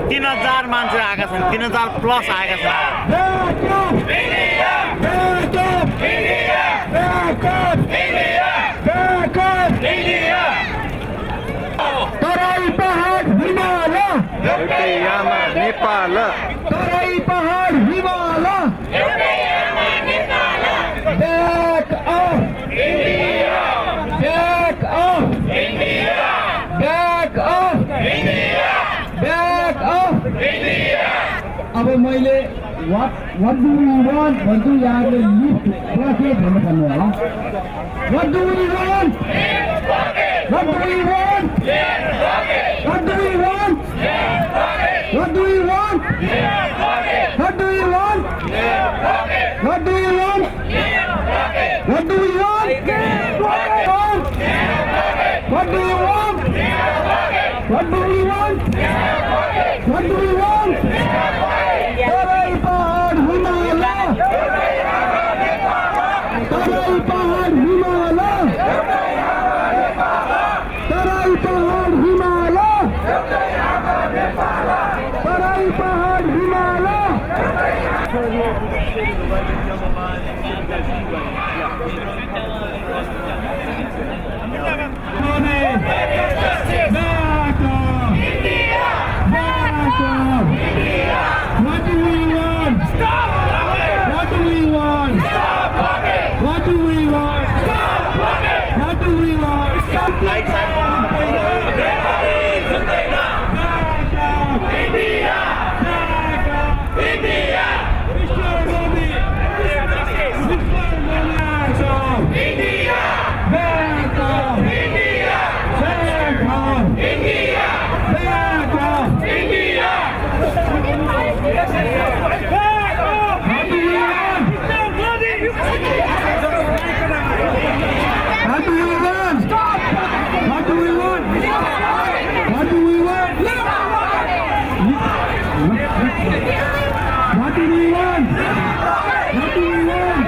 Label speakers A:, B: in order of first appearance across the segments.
A: 3,000 मान्छे आएका छन्, 3,000 प्लस आएका छन्।
B: तराई पहाड हिमाल
C: एउटै यामा नेपाल
B: तराई पहाड हिमाल Back off! India! Back off! India! Back off! India! Back off! India! अब मैले what do we want भन्छु यहाँले लिफ्ट प्रोसेस भन्नु पर्नु होला What do we want? What do we want? What do we want? What do we want? What do we want? What do we want? What do we want? What do you want? What do we want? What do we want? तराई पहाड हिमाल तराई पहाड हिमाल तराई पहाड हिमाल तराई पहाड हिमाल What do we want? What do we want? What do we want? What do we want?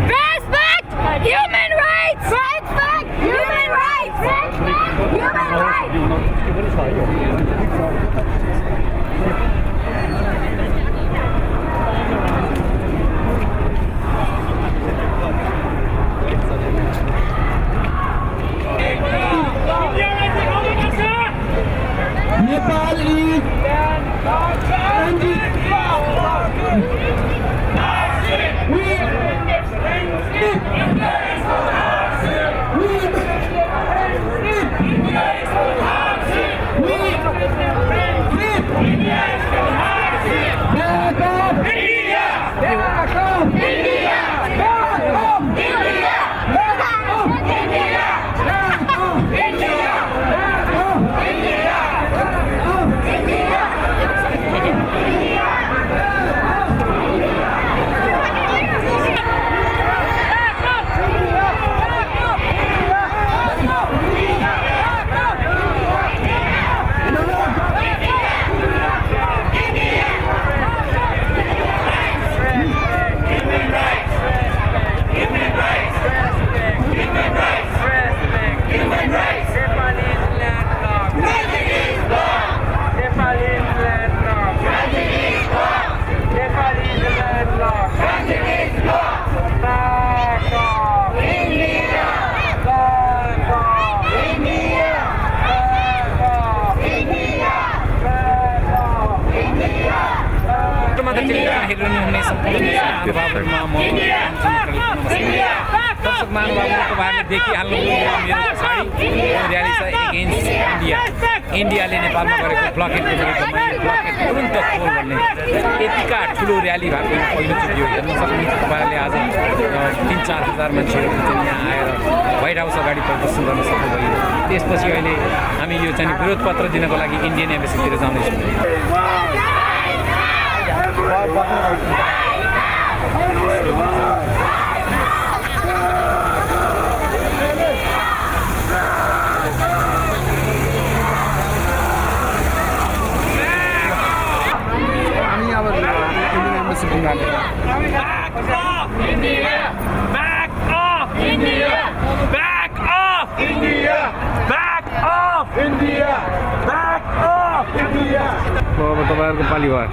D: Respect human rights! Respect human rights! Respect human
B: Nepal is
E: दर्शक महानुभावहरू तपाईँहरूले देखिहाल्नुभयो मेरो पछाडि र्याली छ एगेन्स्ट इन्डिया। इन्डियाले नेपालमा गरेको ब्लकेटको विरुद्धमा ब्लकेट तुरुन्त खोल भन्ने यतिका ठुलो र्याली भएको पहिलोचोटि हो। हेर्न सक्नुहुन्छ तपाईँहरूले आज 3-4 हजार मान्छेहरू चाहिँ यहाँ आएर व्हाइट हाउस अगाडि प्रदर्शन गर्न सक्नुभयो। त्यसपछि अहिले हामी यो चाहिँ विरोध पत्र दिनको लागि इन्डियन एम्बेसीतिर जाँदैछौँ। अब तपाईँहरूको पाली भयो।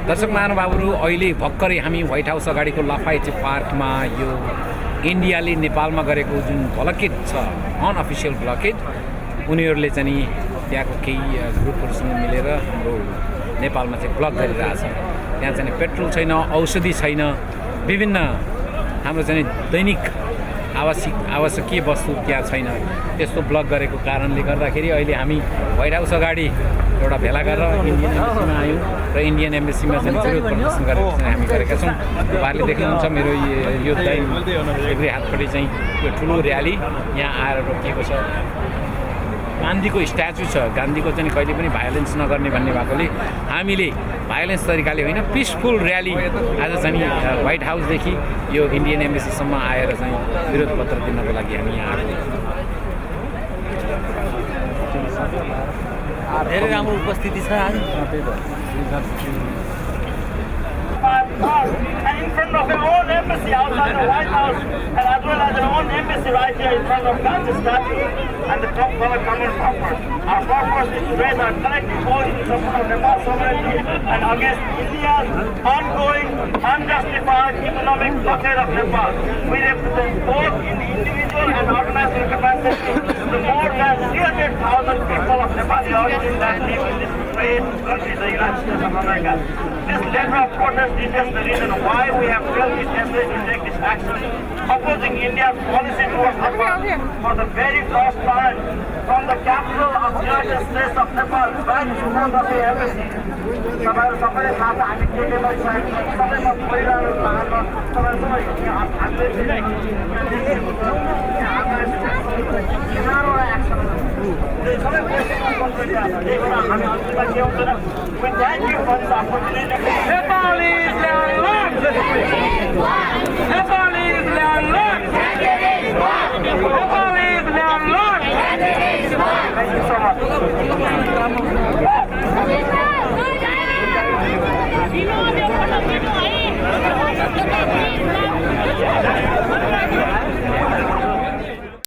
E: दर्शक महानुभावहरू अहिले भर्खरै हामी व्हाइट हाउस अगाडिको लाफाइटे पार्कमा यो इन्डियाले नेपालमा गरेको जुन ब्लकेट छ अनअफिसियल ब्लकेट उनीहरूले चाहिँ त्यहाँको केही ग्रुपहरूसँग मिलेर हाम्रो नेपालमा चाहिँ ब्लक गरिरहेछ। त्यहाँ चाहिँ पेट्रोल छैन, औषधि छैन, विभिन्न हाम्रो चाहिँ दैनिक आवश्यकीय वस्तु त्यहाँ छैन। त्यस्तो ब्लक गरेको कारणले गर्दाखेरि अहिले हामी व्हाइट हाउस अगाडि एउटा भेला गरेर इन्डियन एम्बेसीमा आयौँ र इन्डियन एम्बेसीमा चाहिँ विरोध प्रदर्शन गरेर चाहिँ हामी गरेका छौँ। तपाईँहरूले देख्नुहुन्छ मेरो यो देब्रे हातपट्टि चाहिँ यो ठुलो र्याली यहाँ आएर रोकिएको छ। गान्धीको स्ट्याचु छ। गान्धीको चाहिँ कहिले पनि भायोलेन्स नगर्ने भन्ने भएकोले हामीले भायोलेन्स तरिकाले होइन पिसफुल र्याली आज चाहिँ व्हाइट हाउसदेखि यो इन्डियन एम्बेसीसम्म आएर चाहिँ विरोध पत्र दिनको लागि हामी यहाँ आएको।
A: धेरै राम्रो उपस्थिति छ आज।
F: in front of our own embassy outside the White House, and as well as our own embassy right here in front of Gandhi statue and the Trump Tower common purpose. Our purpose is to raise our collective voice in support of Nepal's sovereignty and against India's ongoing, unjustified economic blockade of Nepal. We represent both in the individual and organizational capacity the more than 300,000 people of Nepali origin that live in this great country, the United States of America. This letter of protest details the reason why we have felt it necessary to take this action, opposing India's policy towards Nepal for the very first time from the capital of the United States of Nepal back to front of the embassy. तपाईँहरू सबैले थाहा छ हामी के गरिसकेको छौँ सबैमा परिवारहरू हाल्न तपाईँहरू We thank you for this opportunity. Nepal is landlocked! Nepal is landlocked! Nepal is landlocked! Thank you so much.
D: You know,